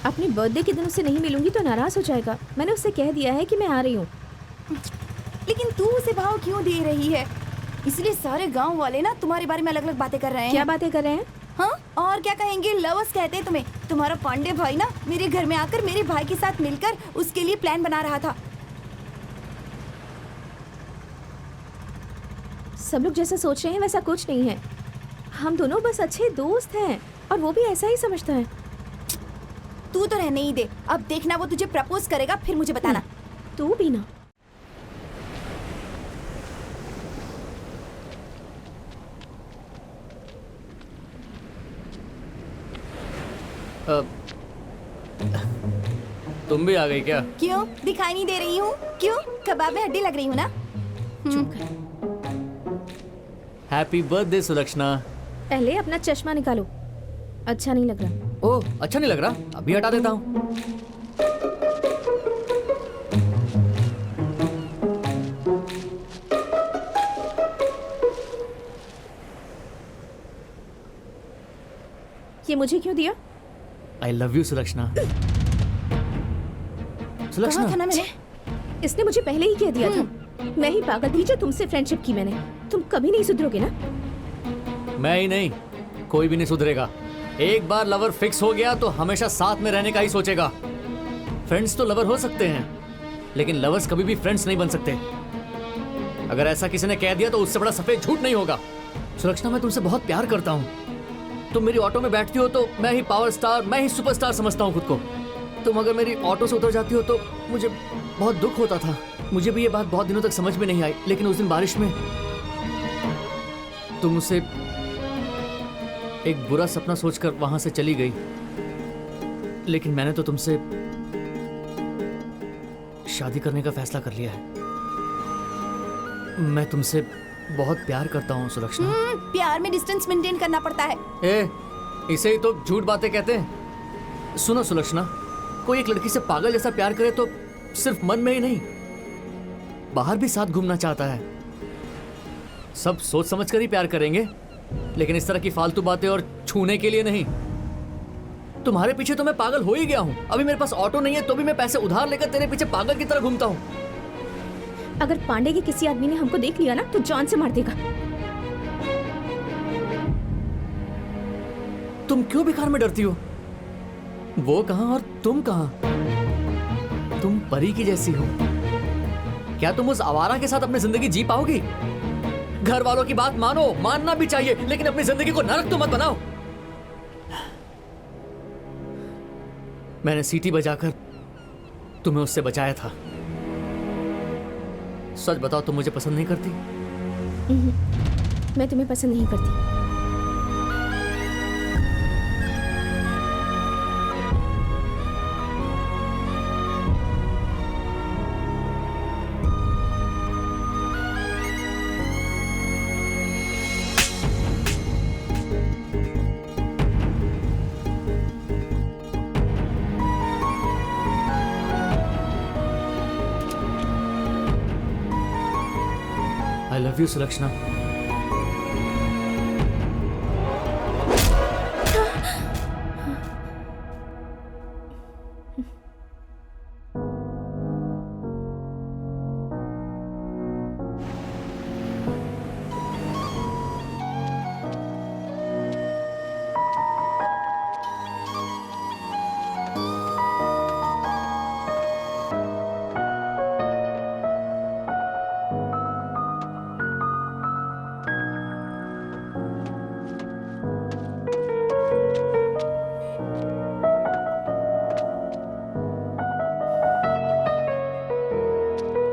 अपने बर्थडे के दिन उससे नहीं मिलूंगी तो नाराज हो जाएगा। मैंने उससे कह दिया है कि मैं आ रही हूँ। लेकिन तू उसे भाव क्यों दे रही है? इसलिए सारे गांव वाले ना तुम्हारे बारे में अलग अलग बातें कर रहे हैं। क्या बातें कर रहे हैं? हाँ, और क्या कहेंगे? लवर्स कहते हैं तुम्हें। तुम्हारा पांडे भाई ना मेरे घर में आकर मेरे भाई के साथ मिलकर उसके लिए प्लान बना रहा था। सब लोग जैसा सोच रहे हैं वैसा कुछ नहीं है। हम दोनों बस अच्छे दोस्त हैं और वो भी ऐसा ही समझता है। तू तो रहने ही दे। अब देखना वो तुझे प्रपोज करेगा, फिर मुझे बताना। तू भी ना। तुम भी आ गई क्या? क्यों दिखाई नहीं दे रही हूँ? क्यों कबाब में हड्डी लग रही हूँ ना? Happy birthday Sulakshana. पहले अपना चश्मा निकालो, अच्छा नहीं लग रहा। ओह, अच्छा नहीं लग रहा? अभी हटा देता हूँ। ये मुझे क्यों दिया? I love you Sulakshana. Sulakshana, कहा था ना मैंने? इसने मुझे पहले ही कह दिया था। मैं ही पागल थी जो तुमसे फ्रेंडशिप की मैंने। तुम कभी नहीं सुधरोगे ना? मैं ही नहीं, कोई भी नहीं सुधरेगा। एक बार लवर फिक्स हो गया तो हमेशा साथ में रहने का ही सोचेगा। फ्रेंड्स तो लवर हो सकते हैं, लेकिन लवर्स कभी भी फ्रेंड्स नहीं बन सकते। अगर ऐसा किसी ने कह दिया तो उससे बड़ा सफेद झूठ नहीं होगा। सुलक्षणा, मैं तुमसे बहुत प्यार करता हूँ। तुम मेरी ऑटो में बैठती हो तो मैं ही पावर स्टार, मैं ही सुपरस्टार समझता हूँ खुद को। तुम अगर मेरी ऑटो से उतर जाती हो तो मुझे बहुत दुख होता था। मुझे भी ये बात बहुत दिनों तक समझ में नहीं आई, लेकिन उस दिन बारिश में तुम मुझसे एक बुरा सपना सोचकर वहां से चली गई। लेकिन मैंने तो तुमसे शादी करने का फैसला कर लिया है। मैं तुमसे बहुत प्यार करता हूँ सुलक्षणा। प्यार में डिस्टेंस मेंटेन करना पड़ता है। इसे ही तो झूठ बातें कहते हैं। सुनो सुलक्षणा, कोई एक लड़की से पागल जैसा प्यार करे तो सिर्फ मन में ही नहीं, बाहर भी साथ घूमना चाहता है। सब सोच समझ कर ही प्यार करेंगे, लेकिन इस तरह की फालतू बातें और छूने के लिए नहीं। तुम्हारे पीछे तो मैं पागल हो ही गया हूँ। अभी मेरे पास ऑटो नहीं है तो भी मैं पैसे उधार लेकर तेरे पीछे पागल की तरह घूमता हूँ। अगर पांडे के किसी आदमी ने हमको देख लिया ना तो जान से मार देगा। तुम क्यों बेकार में डरती हो? वो कहां और तुम कहां? तुम परी की जैसी हो। क्या तुम उस आवारा के साथ अपनी जिंदगी जी पाओगी? घर वालों की बात मानो, मानना भी चाहिए, लेकिन अपनी जिंदगी को नरक तो मत बनाओ। मैंने सीटी बजाकर तुम्हें उससे बचाया था। सच बताओ, तुम मुझे पसंद नहीं करती? मैं तुम्हें पसंद नहीं करती। I love you, Sulakshana.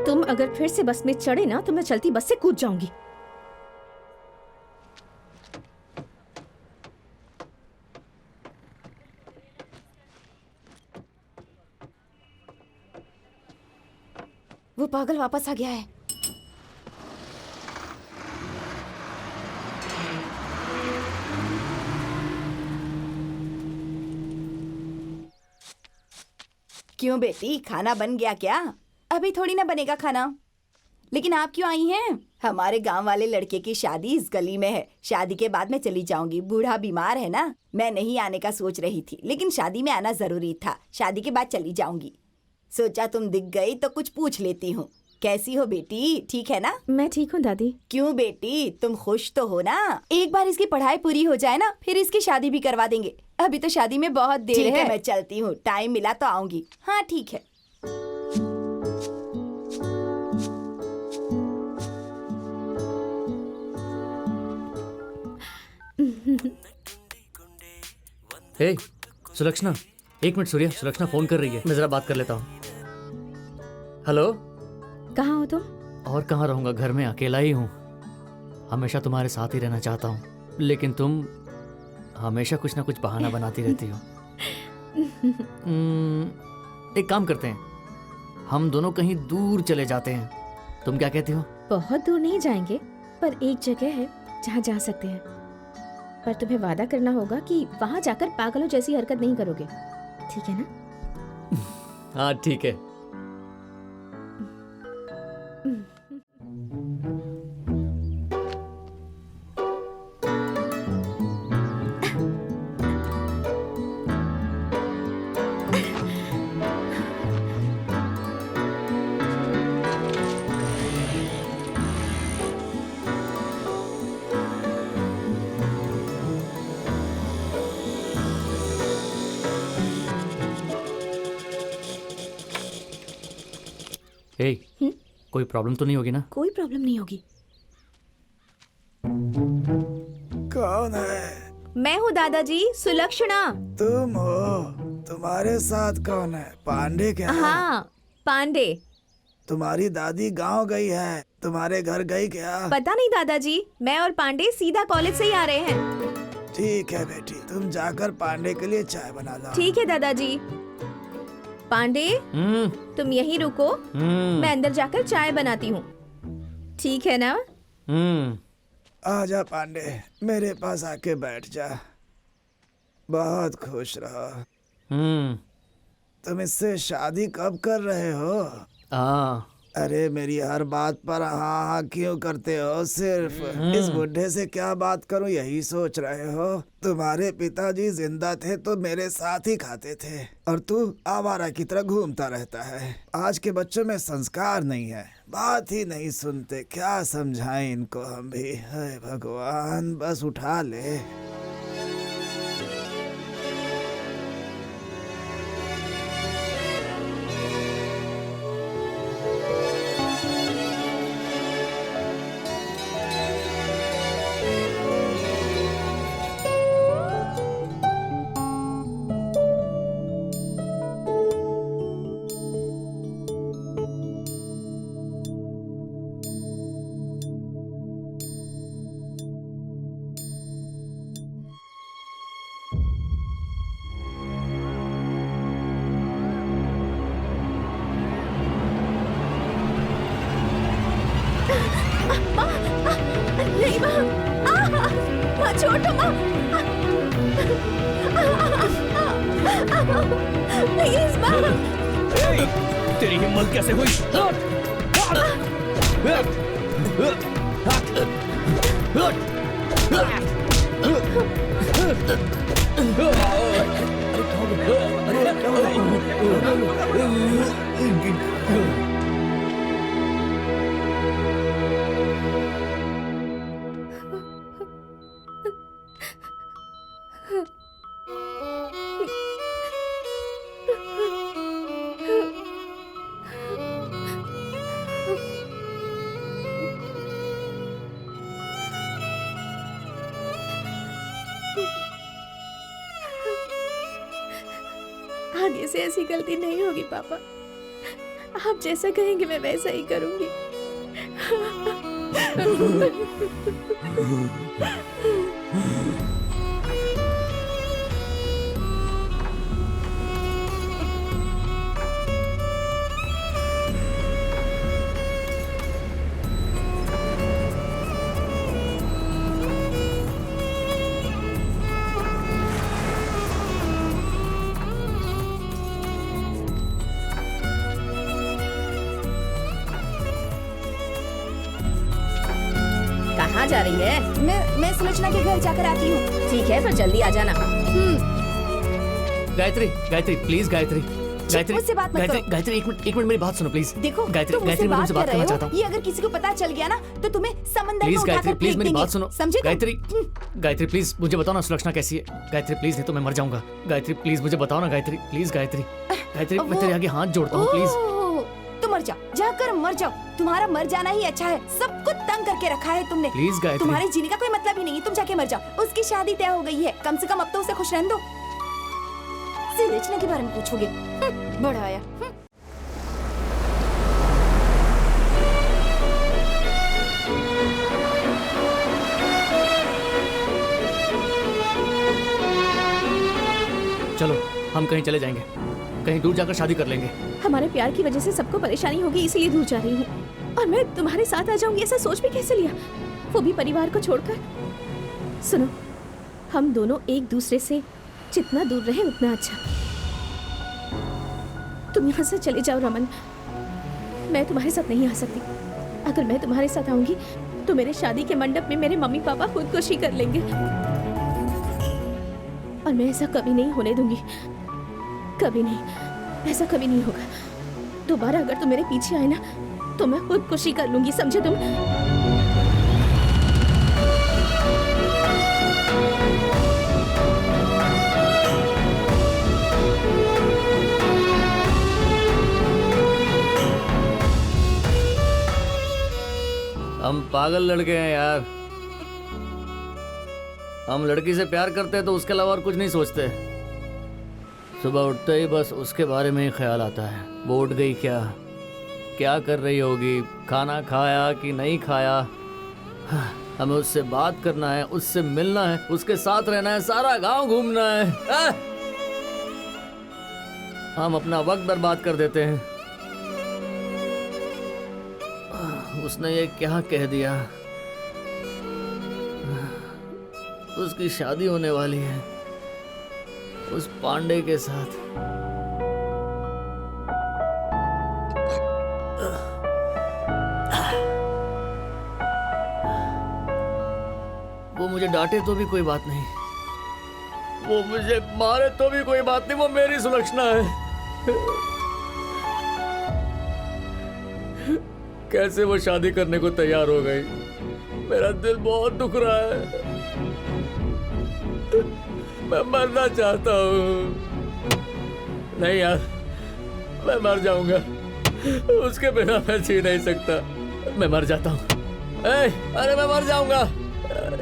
तुम अगर फिर से बस में चढ़े ना तो मैं चलती बस से कूद जाऊंगी। वो पागल वापस आ गया है। क्यों बेटी, खाना बन गया क्या? अभी थोड़ी ना बनेगा खाना। लेकिन आप क्यों आई हैं? हमारे गांव वाले लड़के की शादी इस गली में है। शादी के बाद मैं चली जाऊंगी। बूढ़ा बीमार है ना, मैं नहीं आने का सोच रही थी, लेकिन शादी में आना जरूरी था। शादी के बाद चली जाऊंगी। सोचा तुम दिख गई तो कुछ पूछ लेती हूँ। कैसी हो बेटी, ठीक है ना? मैं ठीक हूँ दादी। क्यों बेटी, तुम खुश तो हो ना? एक बार इसकी पढ़ाई पूरी हो जाए ना, फिर इसकी शादी भी करवा देंगे। अभी तो शादी में बहुत देर है। मैं चलती हूँ, टाइम मिला तो आऊंगी। हाँ ठीक है। हे सुलक्षणा, एक मिनट सूर्या, सुलक्षणा फोन कर रही है, मैं जरा बात कर लेता हूँ। हेलो। कहाँ हो तुम? और कहाँ रहूंगा, घर में अकेला ही हूँ। हमेशा तुम्हारे साथ ही रहना चाहता हूँ, लेकिन तुम हमेशा कुछ ना कुछ बहाना बनाती रहती हो। एक काम करते हैं, हम दोनों कहीं दूर चले जाते हैं, तुम क्या कहती हो? बहुत दूर नहीं जाएंगे, पर एक जगह है जहाँ जा सकते हैं। पर तुम्हें वादा करना होगा कि वहाँ जाकर पागलों जैसी हरकत नहीं करोगे, ठीक है ना? हाँ ठीक है। हे, कोई प्रॉब्लम तो नहीं होगी ना? कोई प्रॉब्लम नहीं होगी। कौन है? मैं हूँ दादाजी, सुलक्षणा। तुम हो? तुम्हारे साथ कौन है? पांडे क्या? हाँ, पांडे। तुम्हारी दादी गांव गई है, तुम्हारे घर गई क्या? पता नहीं दादाजी, मैं और पांडे सीधा कॉलेज से ही आ रहे हैं। ठीक है बेटी, तुम जाकर पांडे के लिए चाय बना लो। ठीक है दादाजी। पांडे, तुम यहीं रुको, मैं अंदर जाकर चाय बनाती हूँ, ठीक है ना? आजा पांडे, मेरे पास आके बैठ जा। बहुत खुश रहो। तुम इससे शादी कब कर रहे हो? अरे मेरी हर बात पर हाँ हाँ क्यों करते हो? सिर्फ इस बुढ़े से क्या बात करूं यही सोच रहे हो? तुम्हारे पिताजी जिंदा थे तो मेरे साथ ही खाते थे, और तू आवारा की तरह घूमता रहता है। आज के बच्चों में संस्कार नहीं है, बात ही नहीं सुनते। क्या समझाएं इनको हम भी? हे भगवान, बस उठा ले। नहीं माँ, छोड़ो माँ, प्लीज माँ। तेरी हिम्मत कैसे हुई? आगे से ऐसी गलती नहीं होगी पापा, आप जैसा कहेंगे मैं वैसा ही करूंगी। जा रही है? मैं सुलोचना के घर जाकर आती हूँ। ठीक है, पर जल्दी आ जाना। गायत्री, गायत्री प्लीज, गायत्री, गायत्री, मुझसे बात मत गायत्री, करो। गायत्री, एक मिनट मेरी बात सुनो प्लीज। देखो, गायत्री, तुम गायत्री, मैं मुझसे तुमसे बात कर करना रहे चाहता हो। हूँ। ये अगर किसी को पता चल गया ना तो तुम्हें समंदर में प्लीज उठाकर गायत्री, प्लीज फेंक मेरी देंगे। बात सुनो। समझे तुम? गायत्री, गायत्री प्लीज मुझे बताओ ना सुलक्षणा कैसी है। गायत्री प्लीज, नहीं तो मैं मर जाऊंगा। गायत्री प्लीज मुझे बताओ ना। गायत्री प्लीज, गायत्री, गायत्री मैं तेरे आगे हाथ जोड़ता हूँ प्लीज। ओह, तो मर जाओ, जाकर मर जाओ। तुम्हारा मर जाना ही अच्छा है। सबको तंग करके रखा है तुमने। प्लीज गायत्री। तुम्हारे जीने का कोई मतलब ही नहीं है। तुम जाके मर जाओ। उसकी शादी तय हो गई है। कम से कम अब तो उसे खुश रहने दो। सुलोचना के बारे में पूछोगे? बड़ा आया। चलो हम कहीं चले जाएंगे, कहीं दूर जाकर शादी कर लेंगे। हमारे प्यार की वजह से सबको परेशानी होगी, इसीलिए दूर जा रही हूँ। और मैं तुम्हारे साथ आ जाऊंगी ऐसा सोच भी कैसे लिया, वो भी परिवार को छोड़कर। सुनो, हम दोनों एक दूसरे से जितना दूर रहे उतना अच्छा। तुम यहाँ से चले जाओ रमन, मैं तुम्हारे साथ नहीं आ सकती। अगर मैं तुम्हारे साथ आऊंगी तो मेरे शादी के मंडप में मेरे मम्मी पापा खुदकुशी कर लेंगे, और मैं ऐसा कभी नहीं होने दूंगी। कभी नहीं, ऐसा कभी नहीं होगा। दोबारा अगर तुम मेरे पीछे आए ना तो मैं खुदकुशी कर लूंगी, समझे तुम? हम पागल लड़के हैं यार। हम लड़की से प्यार करते हैं तो उसके अलावा और कुछ नहीं सोचते। सुबह उठते ही बस उसके बारे में ही ख्याल आता है। वो उठ गई क्या कर रही होगी, खाना खाया कि नहीं खाया। हमें उससे बात करना है, उससे मिलना है, उसके साथ रहना है, सारा गांव घूमना है। हम अपना वक्त बर्बाद कर देते हैं। उसने ये क्या कह दिया, उसकी शादी होने वाली है उस पांडे के साथ। वो मुझे डांटे तो भी कोई बात नहीं, वो मुझे मारे तो भी कोई बात नहीं, वो मेरी सुलक्षणा है। कैसे वो शादी करने को तैयार हो गई। मेरा दिल बहुत दुख रहा है। मैं मरना चाहता हूँ। नहीं यार, मैं मर जाऊंगा। उसके बिना मैं जी नहीं सकता। मैं मर जाता हूँ। अरे मैं मर जाऊंगा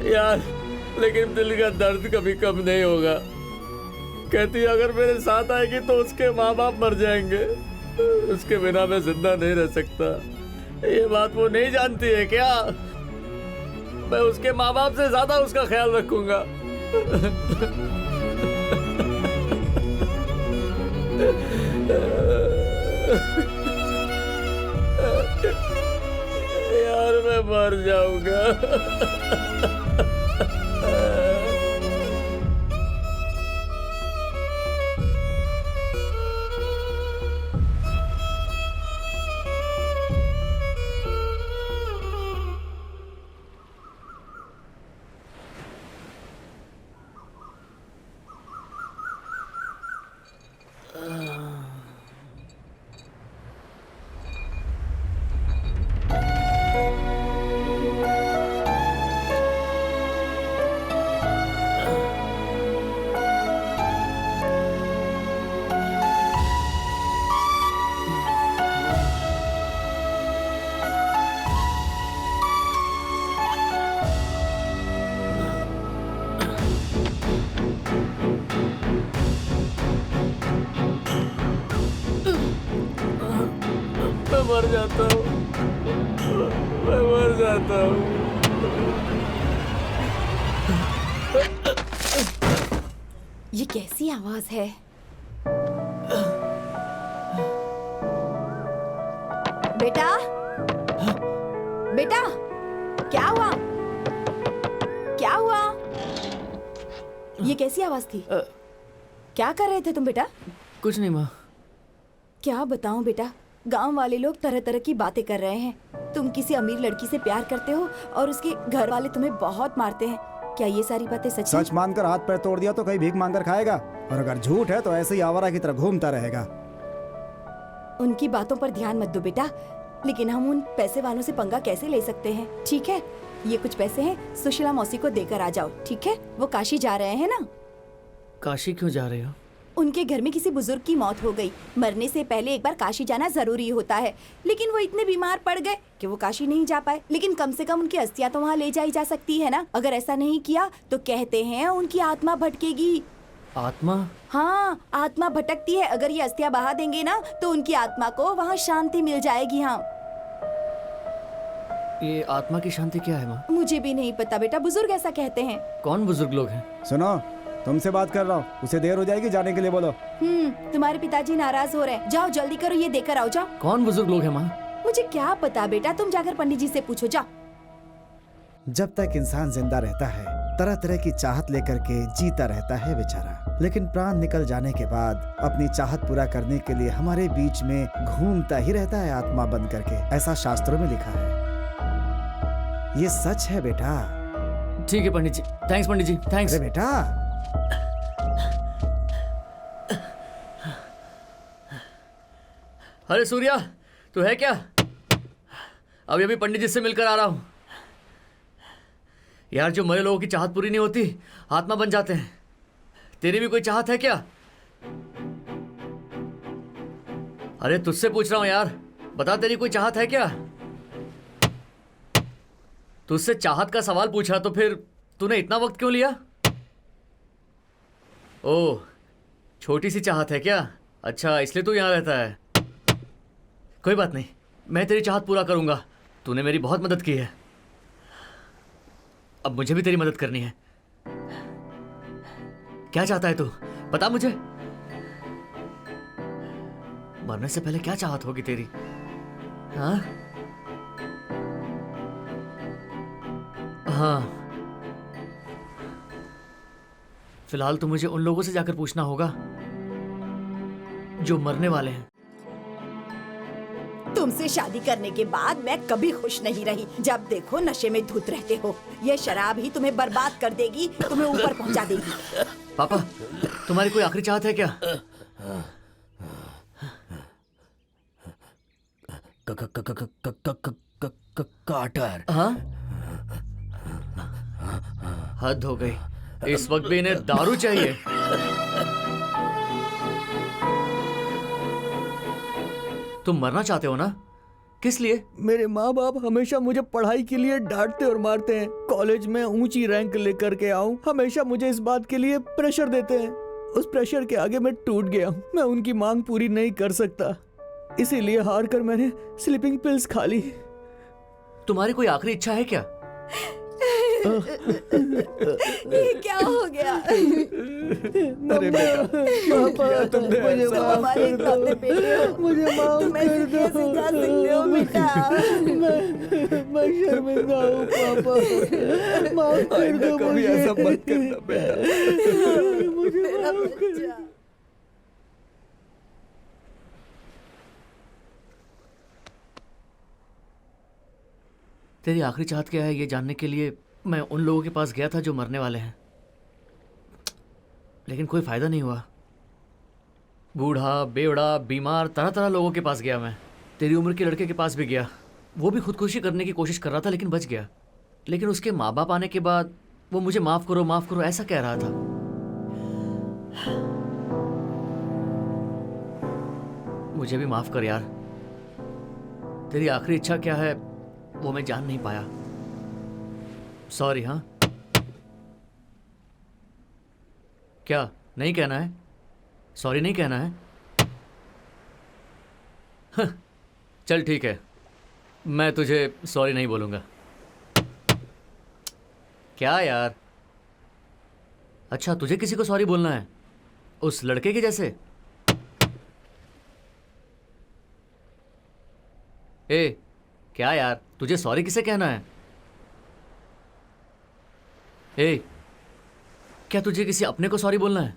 यार, लेकिन दिल का दर्द कभी कम नहीं होगा। कहती अगर मेरे साथ आएगी तो उसके माँ बाप मर जाएंगे। उसके बिना मैं जिंदा नहीं रह सकता। ये बात वो नहीं जानती है क्या? मैं उसके माँ बाप से ज्यादा उसका ख्याल रखूंगा। यार मैं मर जाऊंगा। मैं मर जाता हूँ, मैं मर जाता हूँ। ये कैसी आवाज है? बेटा, बेटा, क्या हुआ? क्या हुआ? ये कैसी आवाज थी? क्या कर रहे थे तुम बेटा? कुछ नहीं माँ। क्या बताऊं बेटा, गांव वाले लोग तरह तरह की बातें कर रहे हैं। तुम किसी अमीर लड़की से प्यार करते हो और उसके घर वाले तुम्हें बहुत मारते हैं। क्या ये सारी बातें सच हैं? सच मानकर हाथ पैर तोड़ दिया तो कहीं भीख मांग कर खाएगा, और अगर झूठ है तो ऐसे ही आवारा की तरह घूमता रहेगा। उनकी बातों पर ध्यान मत दो बेटा, लेकिन हम उन पैसे वालों से पंगा कैसे ले सकते हैं? ठीक है, ये कुछ पैसे हैं, सुशीला मौसी को देकर आ जाओ। ठीक है, वो काशी जा रहे हैं ना। काशी क्यों जा रहे हो? उनके घर में किसी बुजुर्ग की मौत हो गई। मरने से पहले एक बार काशी जाना जरूरी होता है, लेकिन वो इतने बीमार पड़ गए कि वो काशी नहीं जा पाए। लेकिन कम से कम उनकी अस्थियां तो वहाँ ले जाई जा सकती है ना। अगर ऐसा नहीं किया तो कहते हैं उनकी आत्मा भटकेगी। आत्मा? हाँ, आत्मा भटकती है। अगर ये अस्थियां बहा देंगे ना तो उनकी आत्मा को वहाँ शांति मिल जाएगी। हाँ, ये आत्मा की शांति क्या है माँ? मुझे भी नहीं पता बेटा, बुजुर्ग ऐसा कहते हैं। कौन बुजुर्ग लोग हैं? सुनो, तुमसे बात कर रहा हूँ, उसे देर हो जाएगी, जाने के लिए बोलो। तुम्हारे पिताजी नाराज हो रहे हैं। जाओ जल्दी करो, ये देकर आओ। जाओ। कौन बुजुर्ग लोग हैं माँ? मुझे क्या पता बेटा, तुम जाकर पंडित जी से पूछो। जाओ। जब तक इंसान जिंदा रहता है तरह तरह की चाहत लेकर के जीता रहता है बेचारा, लेकिन प्राण निकल जाने के बाद अपनी चाहत पूरा करने के लिए हमारे बीच में घूमता ही रहता है आत्मा बन करके। ऐसा शास्त्रों में लिखा है, ये सच है बेटा। ठीक है पंडित जी, थैंक्स पंडित जी, थैंक्स। अरे बेटा, अरे सूर्या, तू है क्या? अभी अभी पंडित जी से मिलकर आ रहा हूँ। यार, जो मरे लोगों की चाहत पूरी नहीं होती आत्मा बन जाते हैं। तेरी भी कोई चाहत है क्या? अरे तुझसे पूछ रहा हूँ यार, बता, तेरी कोई चाहत है क्या? तुझसे चाहत का सवाल पूछा तो फिर तूने इतना वक्त क्यों लिया? ओह, छोटी सी चाहत है क्या? अच्छा, इसलिए तू यहाँ रहता है। कोई बात नहीं, मैं तेरी चाहत पूरा करूंगा। तूने मेरी बहुत मदद की है, अब मुझे भी तेरी मदद करनी है। क्या चाहता है तू? बता मुझे। मरने से पहले क्या चाहत होगी तेरी? हाँ हाँ, फिलहाल तो मुझे उन लोगों से जाकर पूछना होगा जो मरने वाले हैं। तुमसे शादी करने के बाद मैं कभी खुश नहीं रही। जब देखो नशे में धुत रहते हो। ये शराब ही तुम्हें बर्बाद कर देगी, तुम्हें ऊपर पहुंचा देगी। पापा, तुम्हारी कोई आखिरी चाहत है क्या? काटर। हाँ, हद हो गई, इस वक्त भी इन्हें दारू चाहिए। तुम मरना चाहते हो ना? किस लिए? मेरे माँ बाप हमेशा मुझे पढ़ाई के लिए डांटते और मारते हैं। कॉलेज में ऊंची रैंक लेकर के आऊं, हमेशा मुझे इस बात के लिए प्रेशर देते हैं। उस प्रेशर के आगे मैं टूट गया हूं। मैं उनकी मांग पूरी नहीं कर सकता, इसीलिए हार कर मैंने स्लीपिंग पिल्स खा ली। तुम्हारी कोई आखिरी इच्छा है क्या? ये क्या हो गया? अरे बेटा, पापा, तुमने मुझे ऐसा हमारे इकलौते बेटे हो। मुझे माफ तुम ऐसे कर कैसे जा सकते हो बेटा? मैं शर्मिंदा हूँ पापा, माफ कर दो मुझे। कभी ऐसा मत करना बेटा, मुझे मेरा माफ कर। बच्चा। तेरी आखिरी चाहत क्या है ये जानने के लिए मैं उन लोगों के पास गया था जो मरने वाले हैं, लेकिन कोई फायदा नहीं हुआ। बूढ़ा, बेवड़ा, बीमार, तरह तरह लोगों के पास गया मैं। तेरी उम्र के लड़के के पास भी गया, वो भी खुदकुशी करने की कोशिश कर रहा था लेकिन बच गया। लेकिन उसके माँ बाप आने के बाद वो मुझे माफ़ करो ऐसा कह रहा था। मुझे भी माफ़ कर यार। तेरी आखिरी इच्छा क्या है वो मैं जान नहीं पाया, सॉरी। हाँ, क्या नहीं कहना है? सॉरी नहीं कहना है? चल ठीक है, मैं तुझे सॉरी नहीं बोलूँगा। क्या यार? अच्छा, तुझे किसी को सॉरी बोलना है? उस लड़के के जैसे? ए, क्या यार, तुझे सॉरी किसे कहना है? ए, क्या तुझे किसी अपने को सॉरी बोलना है?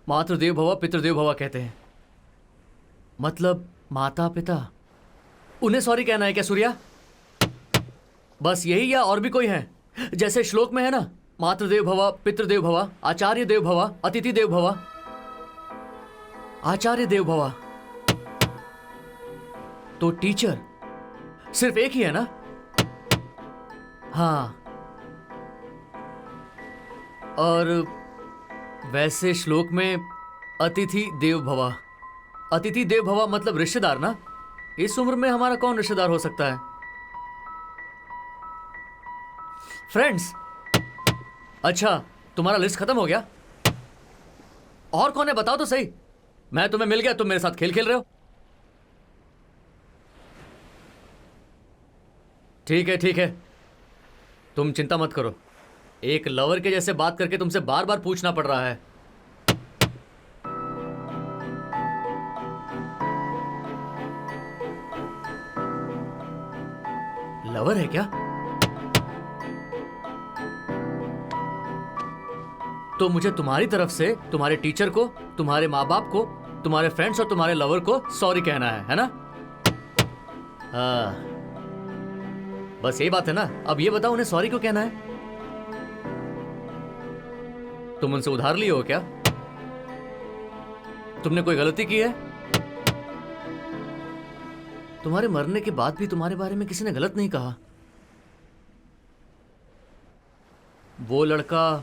मातृदेव भव पितृदेव भव कहते हैं, मतलब माता पिता, उन्हें सॉरी कहना है क्या सूर्या? बस यही या और भी कोई है? जैसे श्लोक में है ना, मातृदेव भव, पितृदेव भव, आचार्य देव भव, अतिथि देव भव। आचार्य देव भव तो टीचर सिर्फ एक ही है ना? हाँ, और वैसे श्लोक में अतिथि देव भव, अतिथि देव भव मतलब रिश्तेदार ना? इस उम्र में हमारा कौन रिश्तेदार हो सकता है? फ्रेंड्स। अच्छा, तुम्हारा लिस्ट खत्म हो गया? और कौन है बताओ तो सही। मैं तुम्हें मिल गया, तुम मेरे साथ खेल खेल रहे हो। ठीक है ठीक है, तुम चिंता मत करो। एक लवर के जैसे बात करके तुमसे बार बार पूछना पड़ रहा है। लवर है क्या? तो मुझे तुम्हारी तरफ से तुम्हारे टीचर को, तुम्हारे माँ बाप को, तुम्हारे फ्रेंड्स और तुम्हारे लवर को सॉरी कहना है ना? हाँ, बस यही बात है ना। अब ये बताओ उन्हें सॉरी क्यों कहना है? तुम उनसे उधार लिए हो क्या? तुमने कोई गलती की है? तुम्हारे मरने के बाद भी तुम्हारे बारे में किसी ने गलत नहीं कहा। वो लड़का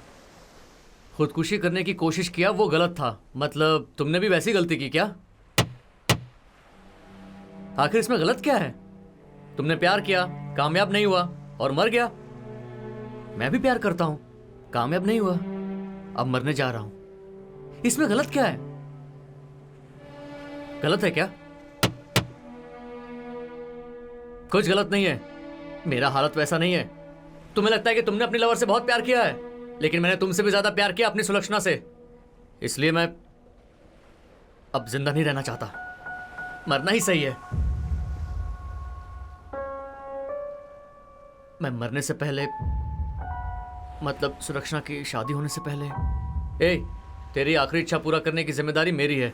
खुदकुशी करने की कोशिश किया, वो गलत था। मतलब तुमने भी वैसी गलती की क्या? आखिर इसमें गलत क्या है? तुमने प्यार किया, कामयाब नहीं हुआ और मर गया। मैं भी प्यार करता हूं, कामयाब नहीं हुआ, अब मरने जा रहा हूं। इसमें गलत क्या है? गलत है क्या? कुछ गलत नहीं है। मेरा हालत वैसा नहीं है। तुम्हें लगता है कि तुमने अपनी लवर से बहुत प्यार किया है, लेकिन मैंने तुमसे भी ज्यादा प्यार किया अपनी सुलक्षणा से। इसलिए मैं अब जिंदा नहीं रहना चाहता, मरना ही सही है। मैं मरने से पहले, मतलब सुलक्षणा की शादी होने से पहले। ए, तेरी आखिरी इच्छा पूरा करने की जिम्मेदारी मेरी है।